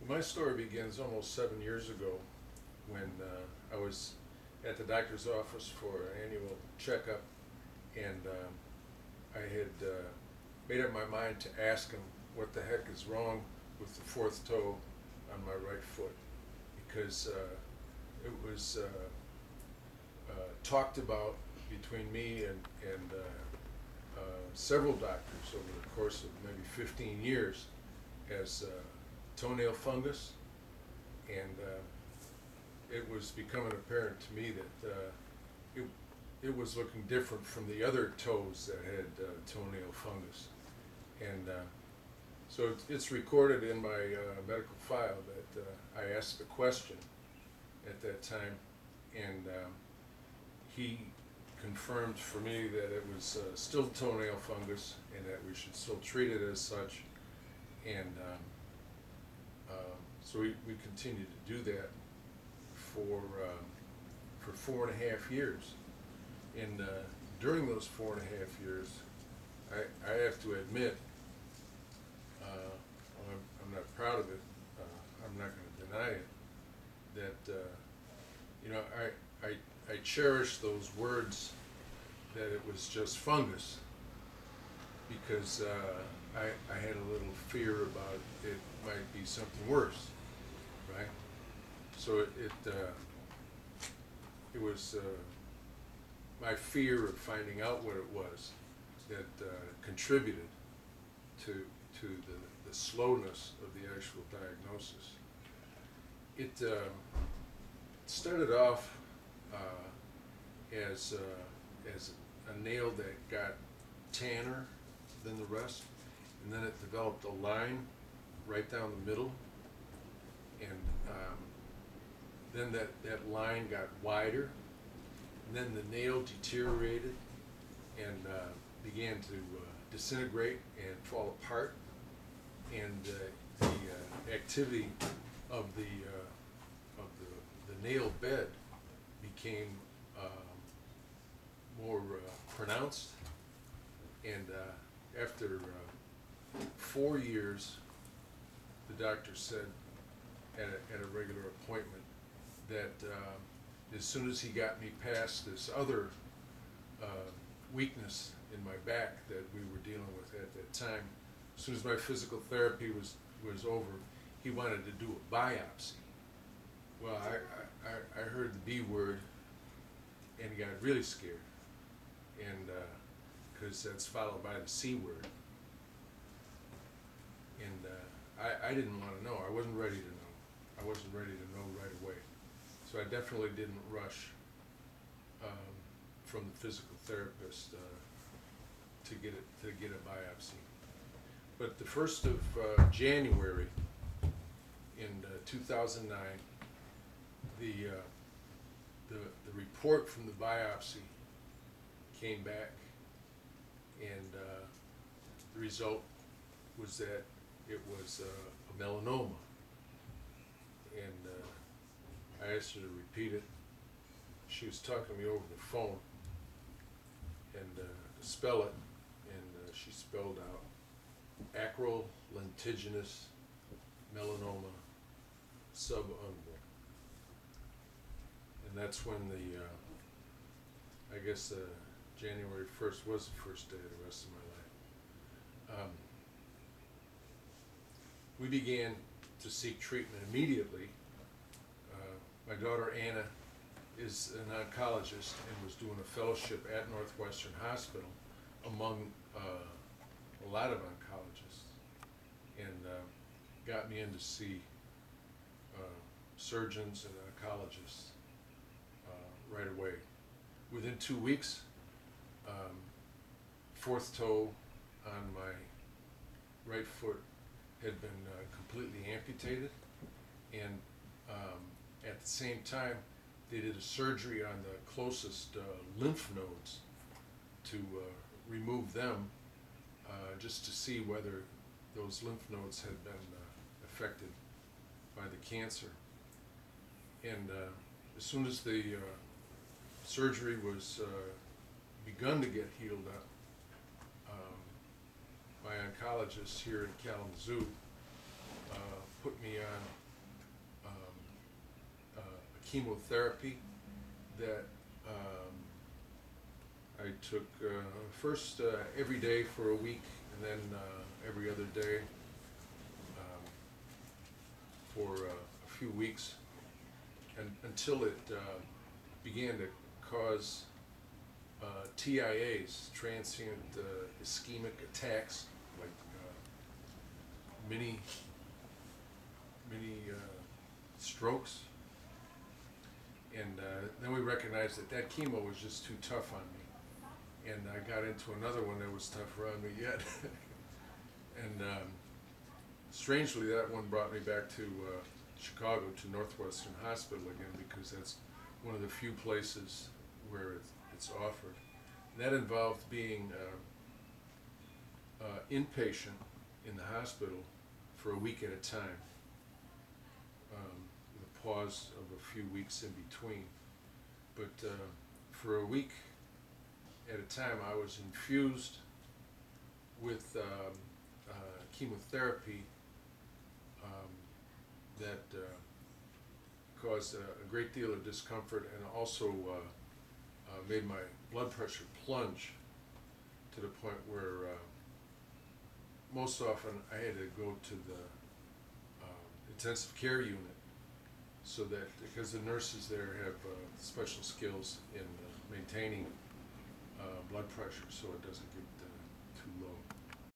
My story begins almost 7 years ago when I was at the doctor's office for an annual checkup, and I had made up my mind to ask him what the heck is wrong with the fourth toe on my right foot, because it was talked about between me and several doctors over the course of maybe 15 years as toenail fungus, and it was becoming apparent to me that it was looking different from the other toes that had toenail fungus. And so it's recorded in my medical file that I asked the question at that time, and he confirmed for me that it was still toenail fungus and that we should still treat it as such. And so we continued to do that for 4.5 years. And during those 4.5 years, I have to admit, I'm not proud of it, I'm not going to deny it, that I cherish those words that it was just fungus, because I had a little fear about it might be something worse, right? So it was my fear of finding out what it was that contributed to the slowness of the actual diagnosis. It started off as a nail that got tanner than the rest, and then it developed a line right down the middle, and then that line got wider, and then the nail deteriorated and began to disintegrate and fall apart, and the activity of the nail bed became more pronounced. And after 4 years, the doctor said at a regular appointment that as soon as he got me past this other weakness in my back that we were dealing with at that time, as soon as my physical therapy was over, he wanted to do a biopsy. Well, I heard the B word and got really scared, and because that's followed by the C word, and I didn't want to know. I wasn't ready to know. I wasn't ready to know right away. So I definitely didn't rush from the physical therapist to get a biopsy. But the 1st of January in 2009, the report from the biopsy came back, and the result was that it was a melanoma. And I asked her to repeat it. She was talking to me over the phone, and to spell it, and she spelled out acral lentiginous melanoma subungual. And that's when I guess January 1st was the first day of the rest of my life. We began to seek treatment immediately. My daughter Anna is an oncologist and was doing a fellowship at Northwestern Hospital among a lot of oncologists, and got me in to see surgeons and oncologists right away. Within 2 weeks, fourth toe on my right foot had been completely amputated, and at the same time they did a surgery on the closest lymph nodes to remove them, just to see whether those lymph nodes had been affected by the cancer. And as soon as the surgery was begun to get healed up, my oncologist here in Kalamazoo put me on chemotherapy that I took first every day for a week, and then every other day for a few weeks, and until it began to cause TIAs, transient ischemic attacks, like mini strokes. And then we recognized that that chemo was just too tough on me. And I got into another one that was tougher on me yet. And strangely, that one brought me back to Chicago, to Northwestern Hospital again, because that's one of the few places where it's offered. And that involved being inpatient in the hospital for a week at a time, with a pause of a few weeks in between. But for a week at a time, I was infused with chemotherapy that caused a great deal of discomfort, and also made my blood pressure plunge to the point where most often I had to go to the intensive care unit, so that, because the nurses there have special skills in maintaining blood pressure so it doesn't get